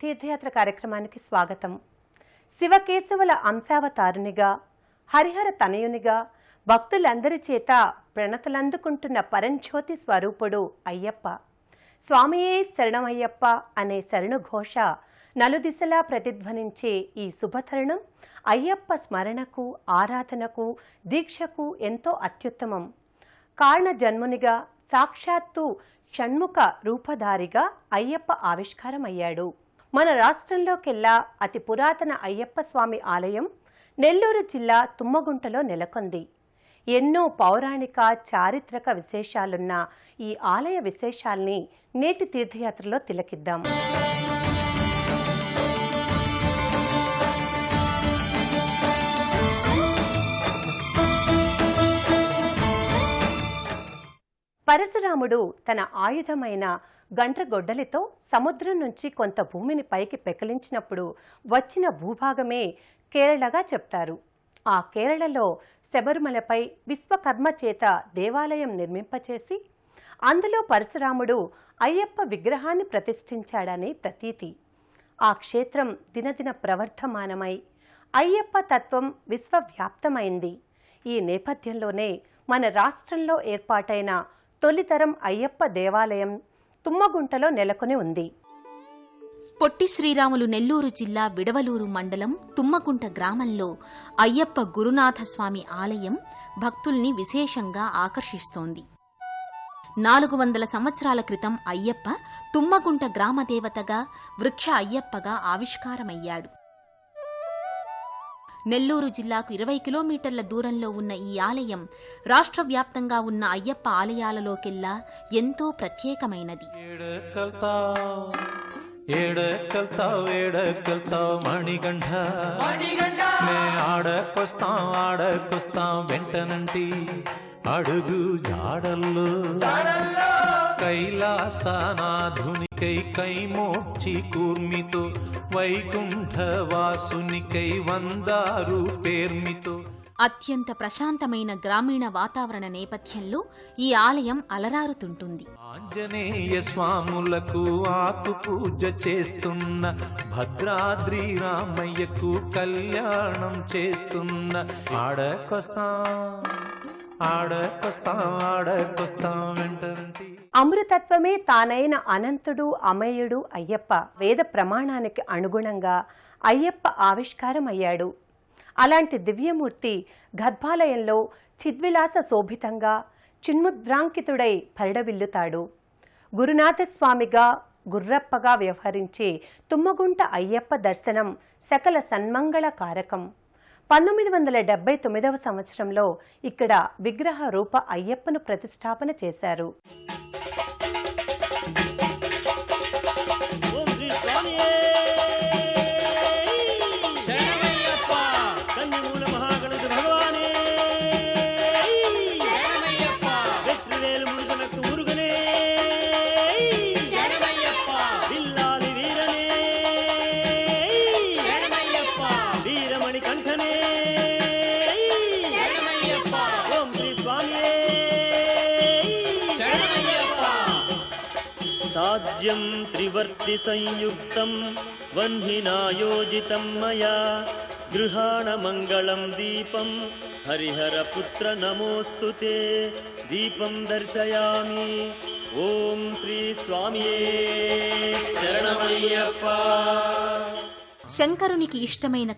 తీర్థయాత్ర కార్యక్రమానికి స్వాగతం. శివకేశవుల అంశావతారునిగా, హరిహర తనయునిగా భక్తులందరి చేత ప్రణతులందుకుంటున్న పరంజ్యోతి స్వరూపుడు అయ్యప్ప. స్వామియే శరణమయ్యప్ప అనే శరణు ఘోష నలుదిశలా ప్రతిధ్వనించే ఈ శుభతరుణం అయ్యప్ప స్మరణకు, ఆరాధనకు, దీక్షకు ఎంతో అత్యుత్తమం. కారణ జన్మునిగా, సాక్షాత్తు షణ్ముఖ రూపధారిగా అయ్యప్ప ఆవిష్కారమయ్యాడు. మన రాష్ట్రంలోకెల్లా అతి పురాతన అయ్యప్ప స్వామి ఆలయం నెల్లూరు జిల్లా తుమ్మగుంటలో నెలకొంది. ఎన్నో పౌరాణిక, చారిత్రక విశేషాలున్న ఈ ఆలయ విశేషాల్ని నేటి తీర్థయాత్రలో తిలకిద్దాం. పరశురాముడు తన ఆయుధమైన గండ్రగొడ్డలితో సముద్రం నుంచి కొంత భూమిని పైకి పెకిలించినప్పుడు వచ్చిన భూభాగమే కేరళగా చెప్తారు. ఆ కేరళలో శబరిమలపై విశ్వకర్మ చేత దేవాలయం నిర్మింపచేసి అందులో పరశురాముడు అయ్యప్ప విగ్రహాన్ని ప్రతిష్ఠించాడని ప్రతీతి. ఆ క్షేత్రం దినదిన ప్రవర్ధమానమై అయ్యప్ప తత్వం విశ్వవ్యాప్తమైంది. ఈ నేపథ్యంలోనే మన రాష్ట్రంలో ఏర్పాటైన తొలితరం అయ్యప్ప దేవాలయం తుమ్మగుంటలో నెలకొని ఉంది. పొట్టి శ్రీరాములు నెల్లూరు జిల్లా విడవలూరు మండలం తుమ్మగుంట గ్రామంలో అయ్యప్ప గురునాథస్వామి ఆలయం భక్తుల్ని విశేషంగా ఆకర్షిస్తోంది. 400 సంవత్సరాల క్రితం అయ్యప్ప తుమ్మగుంట గ్రామదేవతగా, వృక్ష అయ్యప్పగా ఆవిష్కారమయ్యాడు. నెల్లూరు జిల్లాకు 20 కిలోమీటర్ల దూరంలో ఉన్న ఈ ఆలయం రాష్ట్ర వ్యాప్తంగా ఉన్న అయ్యప్ప ఆలయాలలోకెల్లా ఎంతో ప్రత్యేకమైనది. అడుగు జాడల్లో కైలాసనాధునికై కైమోక్షి కూర్మితో వైకుంఠవాసునికై వందారు పేర్మితో అత్యంత ప్రశాంతమైన గ్రామీణ వాతావరణ నేపథ్యంలో ఈ ఆలయం అలరారుతుంటుంది. ఆంజనేయ స్వాములకు ఆకు పూజ చేస్తున్న, భద్రాద్రి రామయ్యకు కళ్యాణం చేస్తున్న ఆడకొస్తాం వెంటంటి అమృతత్వమే తానైన అనంతుడు, అమేయుడు అయ్యప్ప. వేద ప్రమాణానికి అనుగుణంగా అయ్యప్ప ఆవిష్కారమయ్యాడు. అలాంటి దివ్యమూర్తి గర్భాలయంలో చిద్విలాస శోభితంగా చిన్ముద్రాంకితుడై పరిడవిల్లుతాడు. గురునాథస్వామిగా, గుర్రప్పగా వ్యవహరించే తుమ్మగుంట అయ్యప్ప దర్శనం సకల సన్మంగళ కారకం. 1979వ సంవత్సరంలో ఇక్కడ విగ్రహ రూప అయ్యప్పను ప్రతిష్టాపన చేశారు. సాధ్యం త్రివర్తి సంయుక్తం వహ్నినాయోజితం మయా గృహాణ మంగళం దీపం హరిహర పుత్ర నమోస్తుతే దీపం దర్శయామి. ఓం శ్రీ స్వామియే శరణమయ్యప్ప. శంకరునికి ఇష్టమైన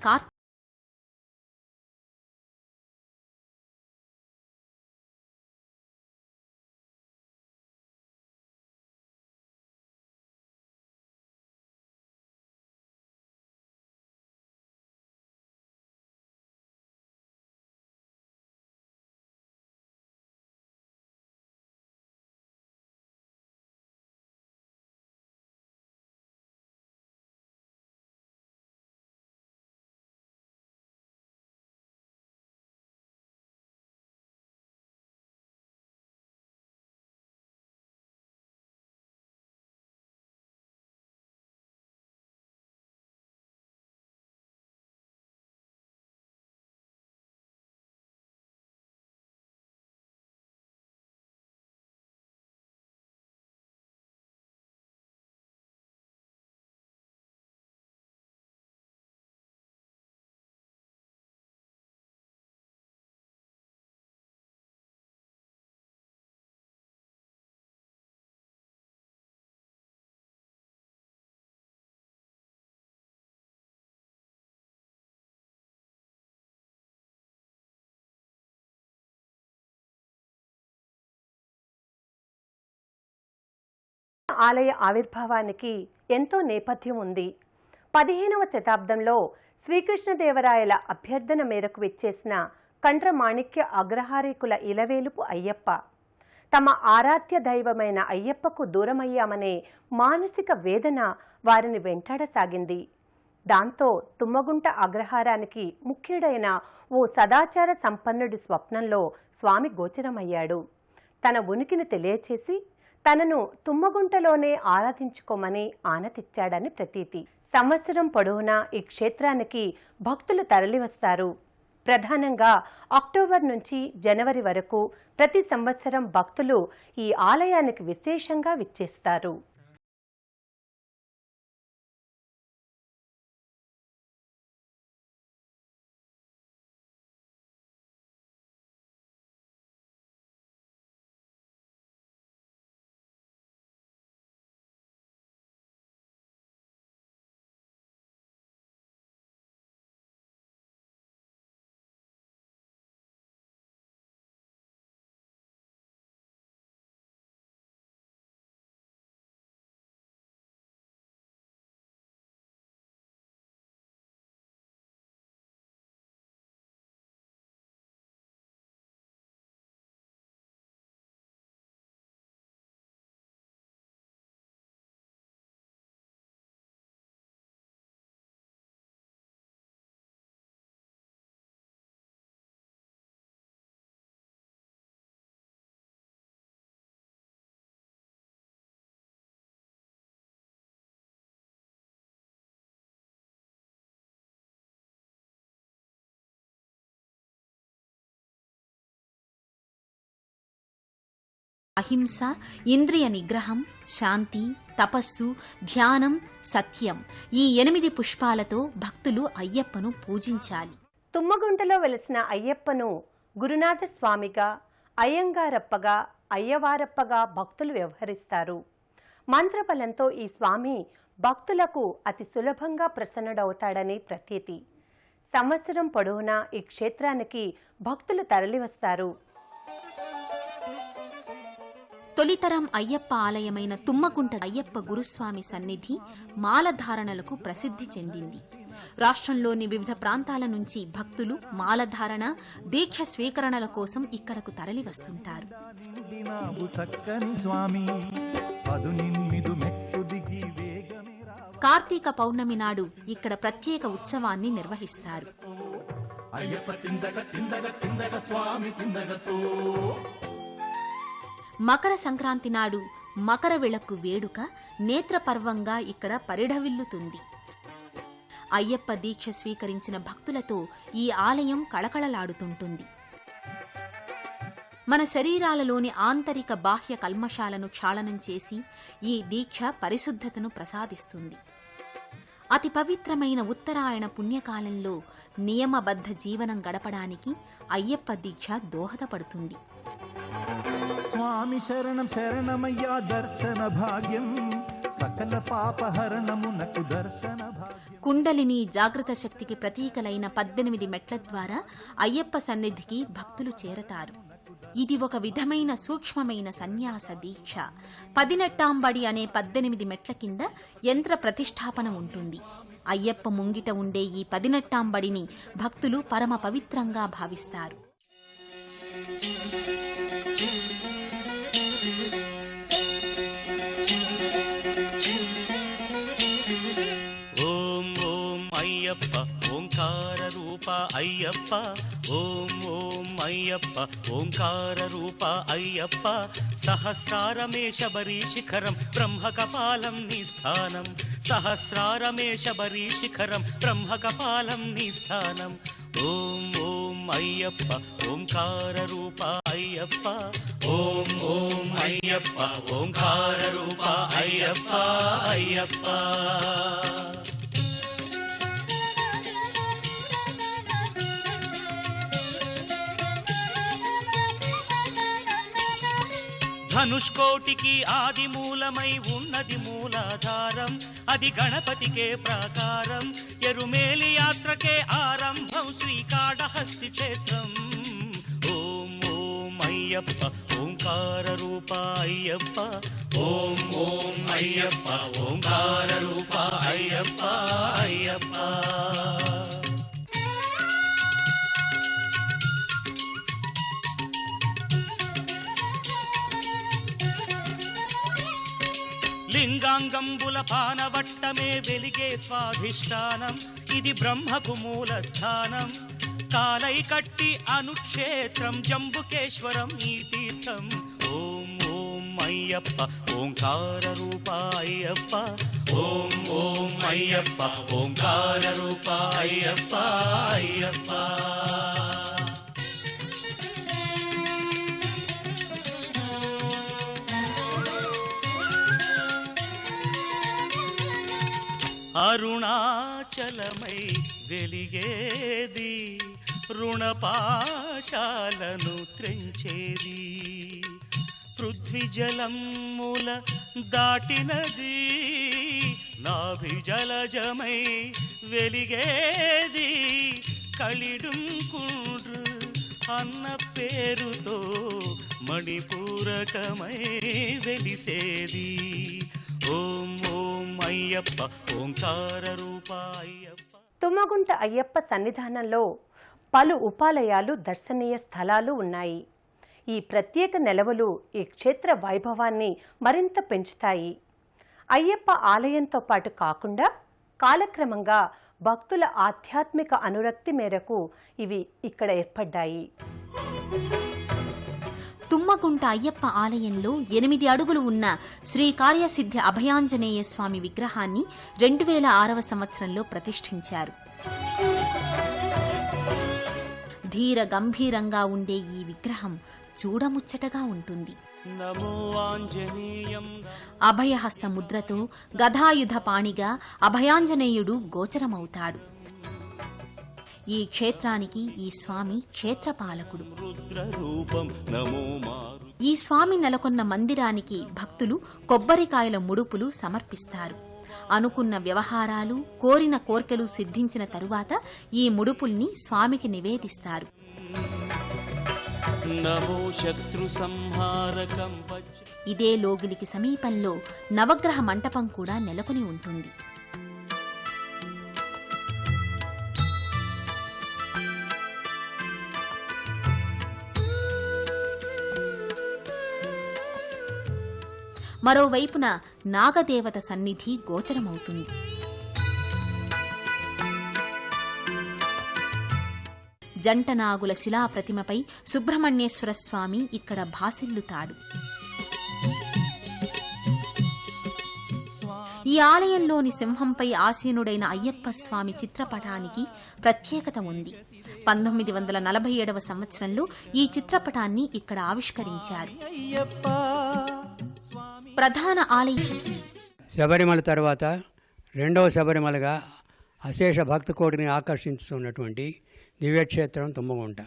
ఆలయ ఆవిర్భావానికి ఎంతో నేపథ్యం ఉంది. 15వ శతాబ్దంలో శ్రీకృష్ణదేవరాయల అభ్యర్థన మేరకు విచ్చేసిన కండ్రమాణిక్య అగ్రహారీకుల ఇలవేలుపు అయ్యప్ప తమ ఆరాధ్య దైవమైన అయ్యప్పకు దూరమయ్యామనే మానసిక వేదన వారిని వెంటాడసాగింది. దాంతో తుమ్మగుంట అగ్రహారానికి ముఖ్యుడైన ఓ సదాచార సంపన్నుడి స్వప్నంలో స్వామి గోచరమయ్యాడు. తన ఉనికిని తెలియచేసి తనను తుమ్మగుంటలోనే ఆరాధించుకోమని ఆనతిచ్చాడని ప్రతీతి. సంవత్సరం పొడవునా ఈ క్షేత్రానికి భక్తులు తరలివస్తారు. ప్రధానంగా అక్టోబర్ నుంచి జనవరి వరకు ప్రతి సంవత్సరం భక్తులు ఈ ఆలయానికి విశేషంగా విచ్చేస్తారు. అహింస, ఇంద్రియ నిగ్రహం, శాంతి, తపస్సు, ధ్యానం, సత్యం ఈ 8 పుష్పాలతో భక్తులు అయ్యప్పను పూజించాలి. తుమ్మగుంటలో వెలిసిన అయ్యప్పను గురునాథ స్వామిగా, అయ్యంగారప్పగా, అయ్యవారప్పగా భక్తులు వ్యవహరిస్తారు. మంత్రబలంతో ఈ స్వామి భక్తులకు అతి సులభంగా ప్రసన్నుడవుతాడని ప్రతీతి. సంవత్సరం పొడవునా ఈ క్షేత్రానికి భక్తులు తరలివస్తారు. తొలితరం అయ్యప్ప ఆలయమైన తుమ్మగుంట అయ్యప్ప గురుస్వామి సన్నిధి మాలధారణలకు ప్రసిద్ధి చెందింది. రాష్ట్రంలోని వివిధ ప్రాంతాల నుంచి భక్తులు మాలధారణ, దీక్ష స్వీకరణల కోసం ఇక్కడకు తరలివస్తుంటారు. కార్తీక పౌర్ణమి నాడు ఇక్కడ ప్రత్యేక ఉత్సవాన్ని నిర్వహిస్తారు. మకర సంక్రాంతి నాడు మకర విళక్కు వేడుక నేత్రపర్వంగా ఇక్కడ పరిఢవిల్లుతుంది. అయ్యప్ప దీక్ష స్వీకరించిన భక్తులతో ఈ ఆలయం కళకళలాడుతుంటుంది. మన శరీరాలలోని ఆంతరిక బాహ్య కల్మషాలను క్షాళనం చేసి ఈ దీక్ష పరిశుద్ధతను ప్రసాదిస్తుంది. అతి పవిత్రమైన ఉత్తరాయణ పుణ్యకాలంలో నియమబద్ధ జీవనం గడపడానికి అయ్యప్ప దీక్ష దోహదపడుతుంది. స్వామి శరణం శరణమయ్యా దర్శన భాగ్యం సకల పాపహరణమునకు దర్శన భాగ్యం. కుండలిని జాగృత శక్తికి ప్రతీకలైన 18 మెట్ల ద్వారా అయ్యప్ప సన్నిధికి భక్తులు చేరతారు. ఇది ఒక విధమైన సూక్ష్మమైన సన్యాస దీక్ష. 18 అనే 18 మెట్ల కింద యంత్ర ప్రతిష్టాపన ఉంటుంది. అయ్యప్ప ముంగిట ఉండే ఈ 18 భక్తులు పరమ పవిత్రంగా భావిస్తారు. ఓం ఓం అయ్యప్ప ఓంకార రూప అయ్యప్ప, ఓం ఓం అయ్యప్ప ఓంకార రూప అయ్యప్ప, సహస్రారమే శబరీ శిఖరం బ్రహ్మకపాలం నీ స్థానం, సహస్రారమే శబరీ శిఖరం బ్రహ్మకపాలం నీ స్థానం. ఓం ఓం అయ్యప్ప ఓంకార రూప అయ్యప్ప, ఓం ఓం అయ్యప్ప ఓంకార రూప అయ్యప్ప అయ్యప్ప. ధనుష్కోటికి ఆది మూలమై ఉన్నది మూలాధారం, అది గణపతికే ప్రాకారం, ఎరుమేలి యాత్రకే ఆరంభం శ్రీకాళహస్తి క్షేత్రం. ఓం ఓం అయ్యప్ప ఓంకార ఓంకార రూప అయ్యప్ప ఓం ఓం అయ్యప్ప ఓంకార రూప అయ్యప్ప అయ్యప్ప. లింగాంగంబుల పానవట్టమే వెలిగే స్వాధిష్టానం, ఇది బ్రహ్మకు మూల స్థానం. కాలై కట్టి అనుక్షేత్రం జంబుకేశ్వరం ఈ తీర్థం. ఓం ఓం అయ్యప్ప ఓంకార రూప అయ్యప్ప ఓం ఓం అయ్యప్ప ఓంకార రూప అయ్యప్ప అయ్యప్ప. అరుణాచలమై వెలిగేది, రుణపాశాలను త్రెంచేది, పృథ్వీజలముల దాటినది, నాభిజలజమై వెలిగేది, కలిడుంకుండ్రు అన్న పేరుతో మణిపూరకమై వెలిసేది. ఓం ఓం అయ్యప్ప ఓంకార రూప అయ్యప్ప. తుమ్మగుంట అయ్యప్ప సన్నిధానంలో పలు ఉపాలయాలు దర్శనీయ స్థలాలు ఉన్నాయి. ఈ ప్రత్యేక నెలవులు ఈ క్షేత్ర వైభవాన్ని మరింత పెంచుతాయి. అయ్యప్ప ఆలయంతో పాటు కాకుండా కాలక్రమంగా భక్తుల ఆధ్యాత్మిక అనురక్తి మేరకు ఇవి ఇక్కడ ఏర్పడ్డాయి. తుమ్మగుంట అయ్యప్ప ఆలయంలో 8 అడుగులు ఉన్న శ్రీ కార్యసిద్ధి అభయాంజనేయ స్వామి విగ్రహాన్ని 2006వ సంవత్సరంలో ప్రతిష్ఠించారు. ధీర గంభీరంగా ఉండే ఈ విగ్రహం చూడముచ్చటగా ఉంటుంది. అభయహస్త ముద్రతో గదాయుధ పాణిగా అభయాంజనేయుడు గోచరమవుతాడు. ఈ క్షేత్రానికి ఈ స్వామి క్షేత్రపాలకుడు. ఈ స్వామి నెలకొన్న మందిరానికి భక్తులు కొబ్బరికాయల ముడుపులు సమర్పిస్తారు. అనుకున్న వ్యవహారాలు, కోరిన కోర్కెలు సిద్ధించిన తరువాత ఈ ముడుపుల్ని స్వామికి నివేదిస్తారు. ఇదే లోగిలికి సమీపంలో నవగ్రహ మంటపం కూడా నెలకొని ఉంటుంది. మరోవైపున నాగదేవత సన్నిధి గోచరమవుతుంది. జంటనాగుల శిలాప్రతిమపై సుబ్రహ్మణ్యేశ్వర స్వామి ఇక్కడ భాసిల్లుతాడు. ఈ ఆలయంలోని సింహంపై ఆసీనుడైన అయ్యప్ప స్వామి చిత్రపటానికి ప్రత్యేకత ఉంది. 1947వ సంవత్సరంలో ఈ చిత్రపటాన్ని ఇక్కడ ఆవిష్కరించారు. ప్రధాన ఆలయం శబరిమల తర్వాత రెండవ శబరిమలగా అశేష భక్త కోటిని ఆకర్షించుతున్నటువంటి దివ్యక్షేత్రం తుమ్మగుంట.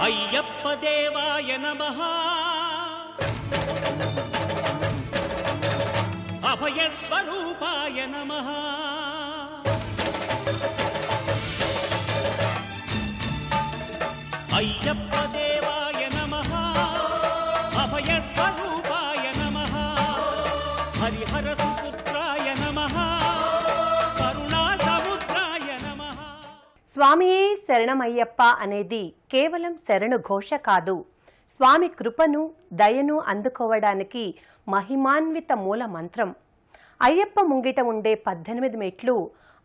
అయ్యప్ప దేవాయ నమః అభయస్వరూపాయ నమః అయ్యప్ప దేవాయ నమః అభయస్వరూపాయ నమః హరిహర సుపుత్రాయ నమః కరుణా సముద్రాయ నమః. స్వామియే శరణమయ్యప్ప అనేది కేవలం శరణు ఘోష కాదు, స్వామి కృపను దయను అందుకోవడానికి మహిమాన్విత మూల మంత్రం. అయ్యప్ప ముంగిట ఉండే 18 మెట్లు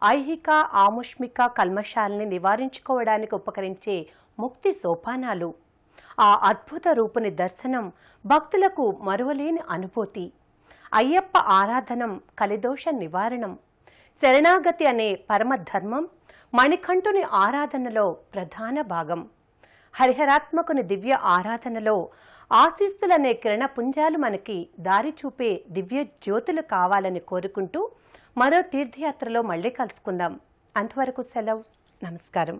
ఐహిక ఆముష్మిక కల్మషాల్ని నివారించుకోవడానికి ఉపకరించే ముక్తి సోపానాలు. ఆ అద్భుత రూపుని దర్శనం భక్తులకు మరువలేని అనుభూతి. అయ్యప్ప ఆరాధనం కలిదోష నివారణం. శరణాగతి అనే పరమధర్మం మణికంఠుని ఆరాధనలో ప్రధాన భాగం. హరిహరాత్మకుని దివ్య ఆరాధనలో ఆశీస్సులనే కిరణ పుంజాలు మనకి దారి చూపే దివ్య జ్యోతులు కావాలని కోరుకుంటూ మరో తీర్థయాత్రలో మళ్ళీ కలుసుకుందాం. అంతవరకు సెలవు. నమస్కారం.